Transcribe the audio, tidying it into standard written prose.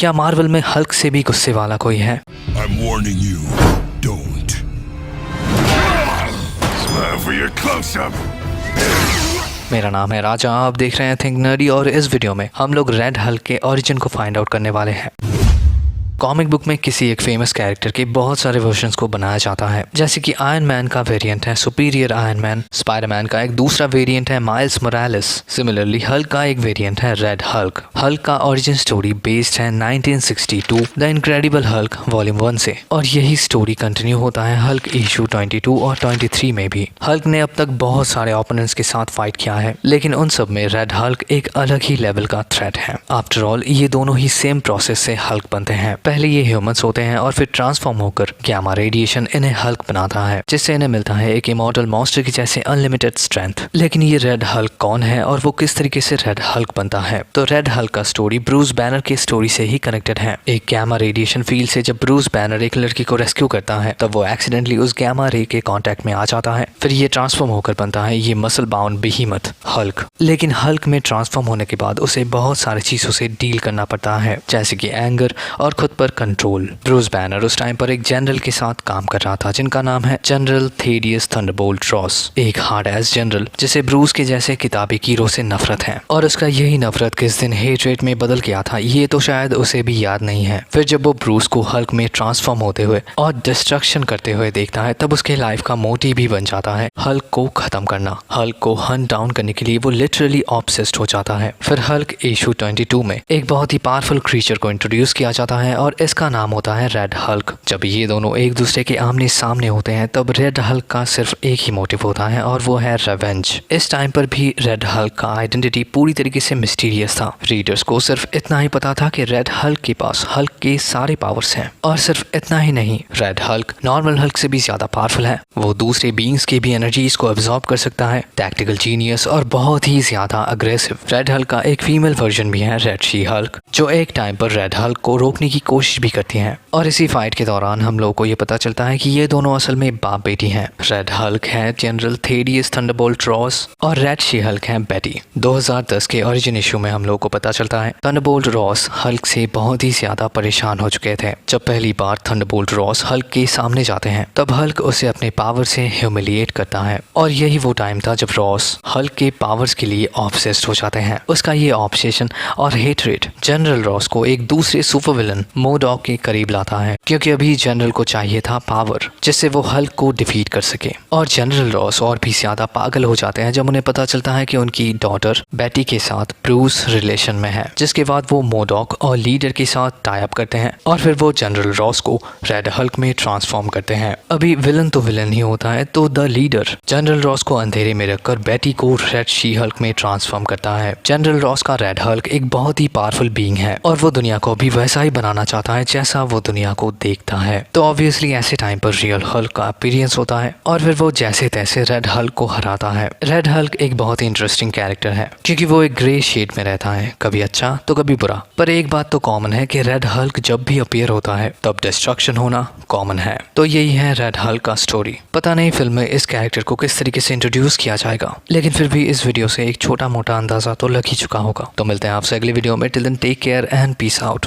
क्या मार्वल में हल्क से भी गुस्से वाला कोई है? I'm warning you, don't. Smile for your close-up. मेरा नाम है राजा, आप देख रहे हैं थिंक नर्डी और इस वीडियो में हम लोग रेड हल्क के ओरिजिन को फाइंड आउट करने वाले हैं। कॉमिक बुक में किसी एक फेमस कैरेक्टर के बहुत सारे वर्जन्स को बनाया जाता है, जैसे कि आयरन मैन का वेरिएंट है सुपीरियर आयरन मैन, स्पाइडरमैन का एक दूसरा वेरिएंट है माइल्स मोरालेस। सिमिलरली हल्क का एक वेरिएंट है रेड हल्क। हल्क का ओरिजिन स्टोरी बेस्ड है 1962 द इनक्रेडिबल हल्क वॉल्यूम 1 से, और यही स्टोरी कंटिन्यू होता है हल्क इशू 22 और 23 में भी। हल्क ने अब तक बहुत सारे ओपोनेंट्स के साथ फाइट किया है, लेकिन उन सब में रेड हल्क एक अलग ही लेवल का थ्रेट है। आफ्टर ऑल ये दोनों ही सेम प्रोसेस से हल्क बनते हैं। पहले ये ह्यूमंस होते हैं और फिर ट्रांसफॉर्म होकर गैमा रेडिएशन इन्हें हल्क बनाता है, जिससे इन्हें मिलता है एक इमॉर्टल मॉन्स्टर की जैसे अनलिमिटेड स्ट्रेंथ। लेकिन ये रेड हल्क कौन है और वो किस तरीके से रेड हल्क बनता है? तो रेड हल्क का स्टोरी ब्रूस बैनर की स्टोरी से ही कनेक्टेड है। एक गैमा रेडिएशन फील्ड से जब ब्रूस बैनर एक लड़की को रेस्क्यू करता है, तब वो एक्सीडेंटली उस गैमा रे के कांटेक्ट में आ जाता है। फिर ये ट्रांसफॉर्म होकर बनता है ये मसल बाउंड बेहीमथ हल्क। लेकिन हल्क में ट्रांसफॉर्म होने के बाद उसे बहुत सारी चीजों से डील करना पड़ता है, जैसे कि एंगर और खुद पर कंट्रोल। ब्रूस बैनर उस टाइम पर एक जनरल के साथ काम कर रहा था जिनका नाम है जनरल थेडियस थंडरबोल्ट रॉस, एक हार्ड एज जनरल जिसे ब्रूस के जैसे किताबी कीरों से नफरत है, और उसका यही नफरत किस दिन हेट्रेट में बदल गया था ये तो शायद उसे भी याद नहीं है। फिर जब वो ब्रूस को हल्क में ट्रांसफॉर्म होते हुए और डिस्ट्रक्शन करते हुए देखता है, तब उसके लाइफ का मोटिव भी बन जाता है हल्क को खत्म करना। हल्क को हंट डाउन करने के लिए वो लिटरली ऑब्सेस्ड हो जाता है। फिर हल्क इशू 22 में एक बहुत ही पावरफुल क्रीचर को इंट्रोड्यूस किया जाता है और इसका नाम होता है रेड हल्क। जब ये दोनों एक दूसरे के आमने सामने होते हैं, तब रेड हल्क का सिर्फ एक ही मोटिव होता है और वो है रिवेंज। इस टाइम पर भी रेड हल्क का आइडेंटिटी पूरी तरीके से मिस्टीरियस था। रीडर्स को सिर्फ इतना ही पता था कि रेड हल्क के पास हल्क के सारे पावर्स हैं, और सिर्फ इतना ही नहीं, रेड हल्क नॉर्मल हल्क से भी ज्यादा पावरफुल है। वो दूसरे बीइंग्स के भी एनर्जीज को एब्जॉर्ब कर सकता है, टैक्टिकल जीनियस और बहुत ही ज्यादा अग्रेसिव। रेड हल्क का एक फीमेल वर्जन भी है रेड शी हल्क, जो एक टाइम पर रेड हल्क को रोकने की कोशिश भी करती है। और इसी फाइट के दौरान हम लोगों को ये पता चलता है कि ये दोनों असल में बाप बेटी हैं। रेड हल्क है जनरल थेडियस थंडरबोल्ट रॉस और रेड शी हल्क है बेटी। 2010 के ओरिजिन इशू में हम लोगों को पता चलता है थंडरबोल्ट रॉस हल्क से बहुत ही ज्यादा परेशान हो चुके थे। जब पहली बार थंडरबोल्ट रॉस हल्क के सामने जाते हैं, तब हल्क उसे अपने पावर से ह्यूमिलिएट करता है, और यही वो टाइम था जब रॉस हल्क के पावर्स के लिए ऑब्सेस्ड हो जाते हैं। उसका ये ऑब्सेशन और हेटरेट जनरल रॉस को एक दूसरे सुपर विलन मोडॉक के करीब लाता है, क्योंकि अभी जनरल को चाहिए था पावर जिससे वो हल्क को डिफीट कर सके। और जनरल रॉस और भी ज्यादा पागल हो जाते हैं जब उन्हें पता चलता है कि उनकी डॉटर बेटी के साथ ब्रूस रिलेशन में है, जिसके बाद वो मोडॉक और लीडर के साथ टाई अप करते हैं, और फिर वो जनरल रॉस को रेड हल्क में ट्रांसफॉर्म करते हैं। अभी विलन तो विलन ही होता है, तो द लीडर जनरल रॉस को अंधेरे में रखकर बेटी को रेड शी हल्क में ट्रांसफॉर्म करता है। जनरल रॉस का रेड हल्क एक बहुत ही पावरफुल बीइंग है, और वो दुनिया को भी वैसा ही बनाना चाहता है जैसा वो दुनिया को देखता है। तो ऑब्वियसली ऐसे टाइम पर रियल हल्क का अपीयरेंस होता है, और फिर वो जैसे तैसे रेड हल्क को हराता है। रेड हल्क एक बहुत ही इंटरेस्टिंग कैरेक्टर है, क्योंकि वो एक ग्रे शेड में रहता है, कभी अच्छा तो कभी बुरा। पर एक बात तो कॉमन है कि रेड हल्क जब भी अपीयर होता है, तब डिस्ट्रक्शन होना कॉमन है। तो यही है रेड हल्क का स्टोरी। पता नहीं फिल्म में इस कैरेक्टर को किस तरीके से इंट्रोड्यूस किया जाएगा, लेकिन फिर भी इस वीडियो से एक छोटा मोटा अंदाजा तो लग ही चुका होगा। तो मिलते हैं आपसे अगली वीडियो में। Till then take care and peace out.